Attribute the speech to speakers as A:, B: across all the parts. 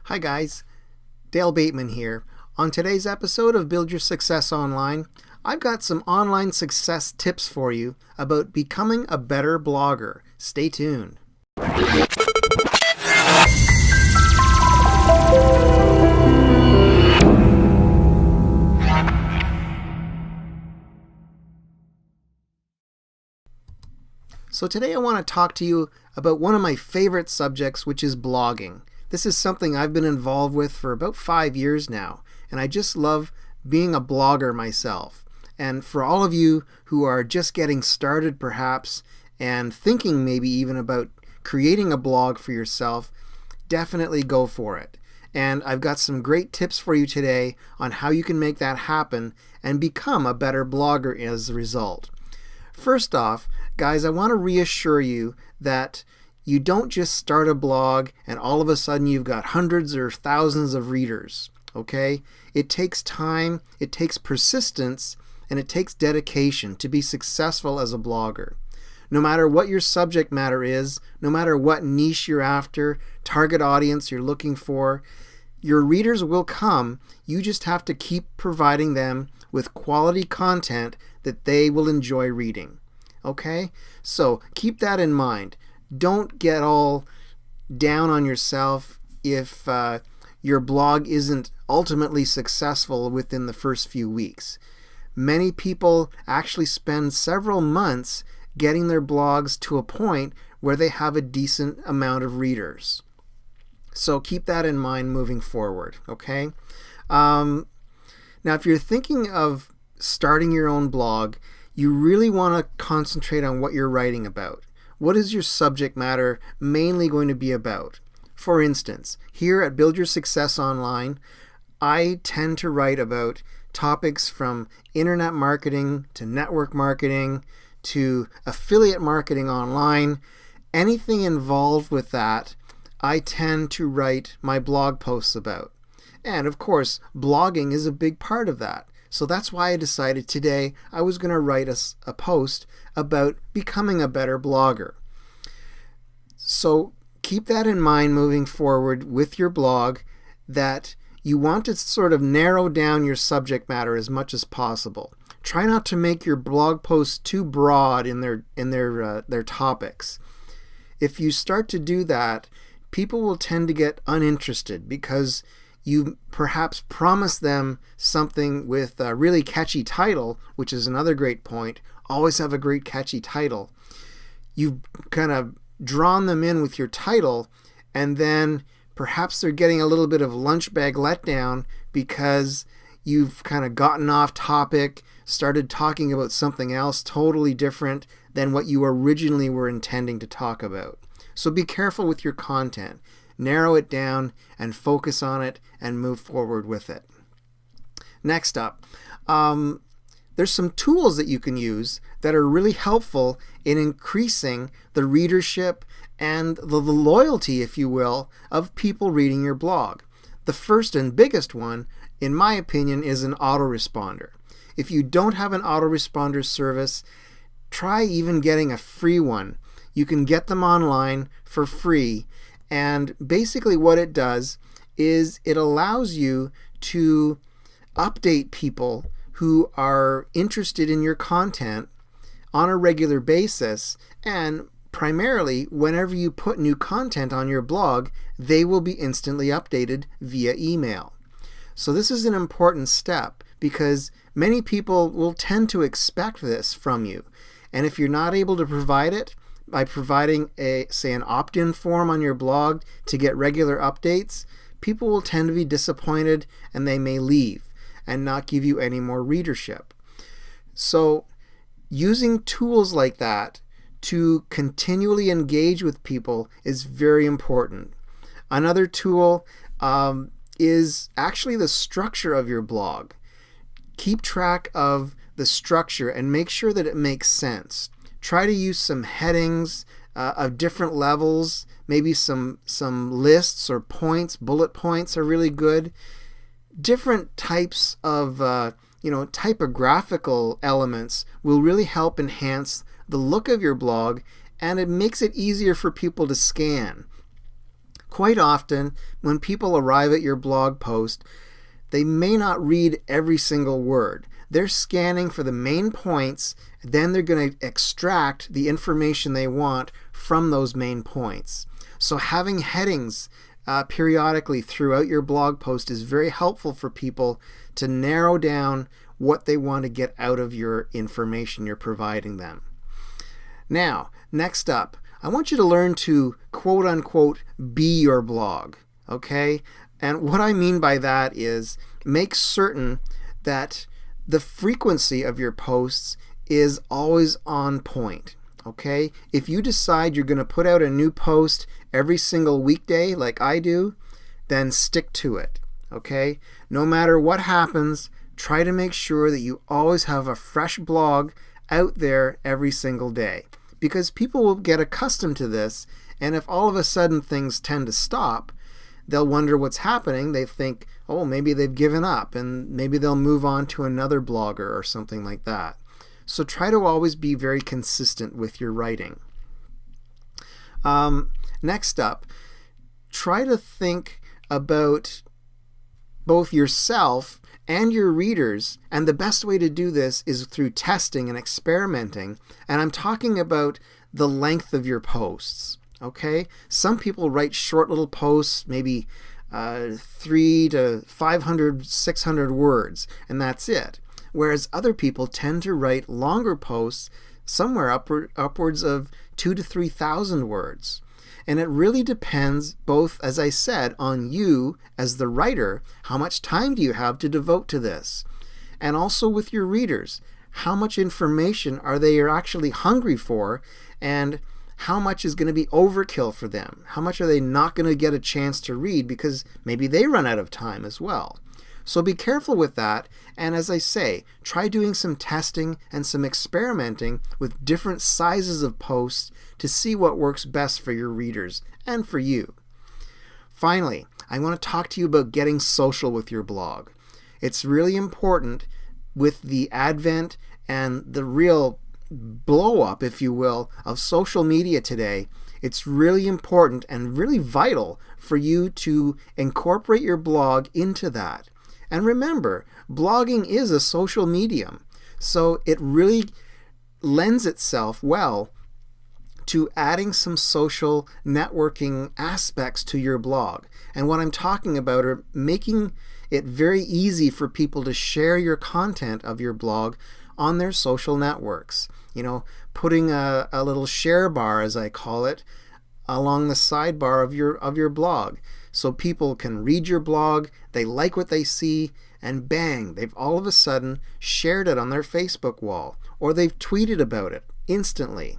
A: Hi guys, Dale Bateman here. On today's episode of Build Your Success Online, I've got some online success tips for you about becoming a better blogger. Stay tuned. So today I want to talk to you about one of my favorite subjects, which is blogging. This is something I've been involved with for about 5 years now, and I just love being a blogger myself. And for all of you who are just getting started perhaps, and thinking maybe even about creating a blog for yourself, definitely go for it. And I've got some great tips for you today on how you can make that happen and become a better blogger as a result. First off, guys, I want to reassure you that you don't just start a blog and all of a sudden you've got hundreds or thousands of readers, okay? It takes time, it takes persistence, and it takes dedication to be successful as a blogger. No matter what your subject matter is, no matter what niche you're after, target audience you're looking for, your readers will come. You just have to keep providing them with quality content that they will enjoy reading. Okay? So keep that in mind. Don't get all down on yourself if your blog isn't ultimately successful within the first few weeks. Many people actually spend several months getting their blogs to a point where they have a decent amount of readers. So keep that in mind moving forward, okay? Now, if you're thinking of starting your own blog, you really want to concentrate on what you're writing about. What is your subject matter mainly going to be about? For instance, here at Build Your Success Online, I tend to write about topics from internet marketing to network marketing to affiliate marketing online. Anything involved with that, I tend to write my blog posts about. And of course, blogging is a big part of that. So that's why I decided today I was going to write a post about becoming a better blogger. So keep that in mind moving forward with your blog, that you want to sort of narrow down your subject matter as much as possible. Try not to make your blog posts too broad in their topics. If you start to do that, people will tend to get uninterested because you perhaps promise them something with a really catchy title, which is another great point. Always have a great catchy title. You've kind of drawn them in with your title, and then perhaps they're getting a little bit of lunch bag letdown because you've kind of gotten off topic, started talking about something else totally different than what you originally were intending to talk about. So be careful with your content. Narrow it down and focus on it and move forward with it. Next up, there's some tools that you can use that are really helpful in increasing the readership and the loyalty, if you will, of people reading your blog. The first and biggest one, in my opinion, is an autoresponder. If you don't have an autoresponder service, try even getting a free one. You can get them online for free. And basically what it does is it allows you to update people who are interested in your content on a regular basis, and primarily whenever you put new content on your blog, they will be instantly updated via email. So this is an important step because many people will tend to expect this from you. And if you're not able to provide it, by providing an opt-in form on your blog to get regular updates, people will tend to be disappointed and they may leave and not give you any more readership. So using tools like that to continually engage with people is very important. Another tool is actually the structure of your blog. Keep track of the structure and make sure that it makes sense. Try to use some headings of different levels, maybe some lists or points. Bullet points are really good. Different types of typographical elements will really help enhance the look of your blog, and it makes it easier for people to scan. Quite often, when people arrive at your blog post, they may not read every single word. They're scanning for the main points, then they're going to extract the information they want from those main points. So having headings periodically throughout your blog post is very helpful for people to narrow down what they want to get out of your information you're providing them. Now, next up, I want you to learn to quote unquote be your blog, okay? And what I mean by that is make certain that the frequency of your posts is always on point, okay? If you decide you're going to put out a new post every single weekday like I do, then stick to it, okay? No matter what happens, try to make sure that you always have a fresh blog out there every single day, because people will get accustomed to this, and if all of a sudden things tend to stop, they'll wonder what's happening. They think, oh, maybe they've given up, and maybe they'll move on to another blogger or something like that. So try to always be very consistent with your writing. Next up, try to think about both yourself and your readers, and the best way to do this is through testing and experimenting, and I'm talking about the length of your posts. Okay, some people write short little posts, maybe 300 to 500, 600 words, and that's it. Whereas other people tend to write longer posts, somewhere upwards of 2,000 to 3,000 words. And it really depends both, as I said, on you as the writer. How much time do you have to devote to this? And also with your readers. How much information are they actually hungry for? And how much is going to be overkill for them? How much are they not going to get a chance to read because maybe they run out of time as well? So be careful with that, and as I say, try doing some testing and some experimenting with different sizes of posts to see what works best for your readers and for you. Finally, I want to talk to you about getting social with your blog. It's really important with the advent and the real blow up, if you will, of social media today. It's really important and really vital for you to incorporate your blog into that. And remember, blogging is a social medium, so it really lends itself well to adding some social networking aspects to your blog. And what I'm talking about are making it very easy for people to share your content of your blog on their social networks. You know, putting a little share bar, as I call it, along the sidebar of your blog, so people can read your blog, they like what they see, and bang, they've all of a sudden shared it on their Facebook wall, or they've tweeted about it instantly.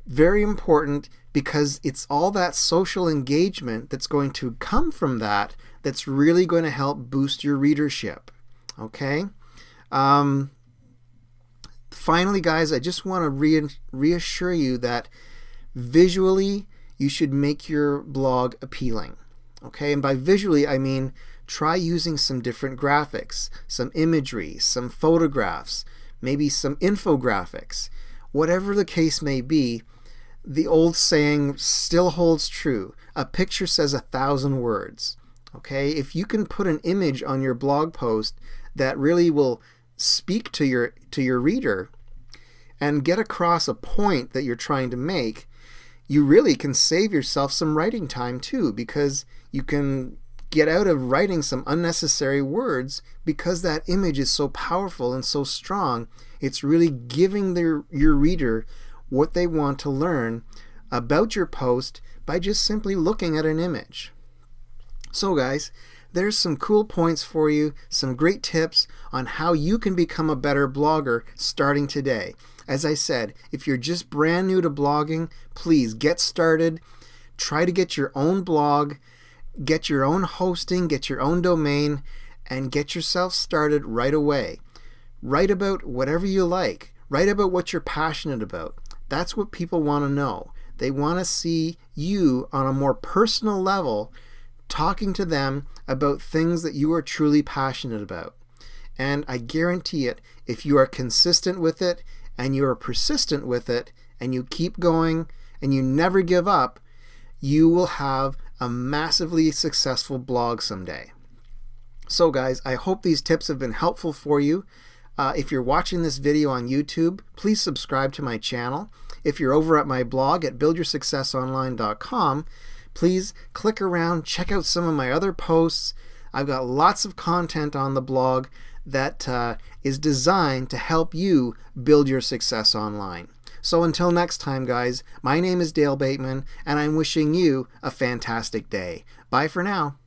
A: Very important, because it's all that social engagement that's going to come from that that's really going to help boost your readership. Okay? Finally, guys, I just want to reassure you that visually you should make your blog appealing. Okay? And by visually, I mean try using some different graphics, some imagery, some photographs, maybe some infographics. Whatever the case may be, the old saying still holds true. A picture says 1,000 words. Okay? If you can put an image on your blog post that really will speak to your reader and get across a point that you're trying to make, you really can save yourself some writing time too, because you can get out of writing some unnecessary words because that image is so powerful and so strong. It's really giving your reader what they want to learn about your post by just simply looking at an image. So guys, there's some cool points for you, some great tips on how you can become a better blogger starting today. As I said, if you're just brand new to blogging, please get started. Try to get your own blog, get your own hosting, get your own domain, and get yourself started right away. Write about whatever you like. Write about what you're passionate about. That's what people want to know. They want to see you on a more personal level talking to them about things that you are truly passionate about. And I guarantee it, if you are consistent with it and you are persistent with it and you keep going and you never give up, you will have a massively successful blog someday. So guys, I hope these tips have been helpful for you. If you're watching this video on YouTube, please subscribe to my channel. If you're over at my blog at buildyoursuccessonline.com, please click around, check out some of my other posts. I've got lots of content on the blog that is designed to help you build your success online. So until next time, guys, my name is Dale Bateman, and I'm wishing you a fantastic day. Bye for now.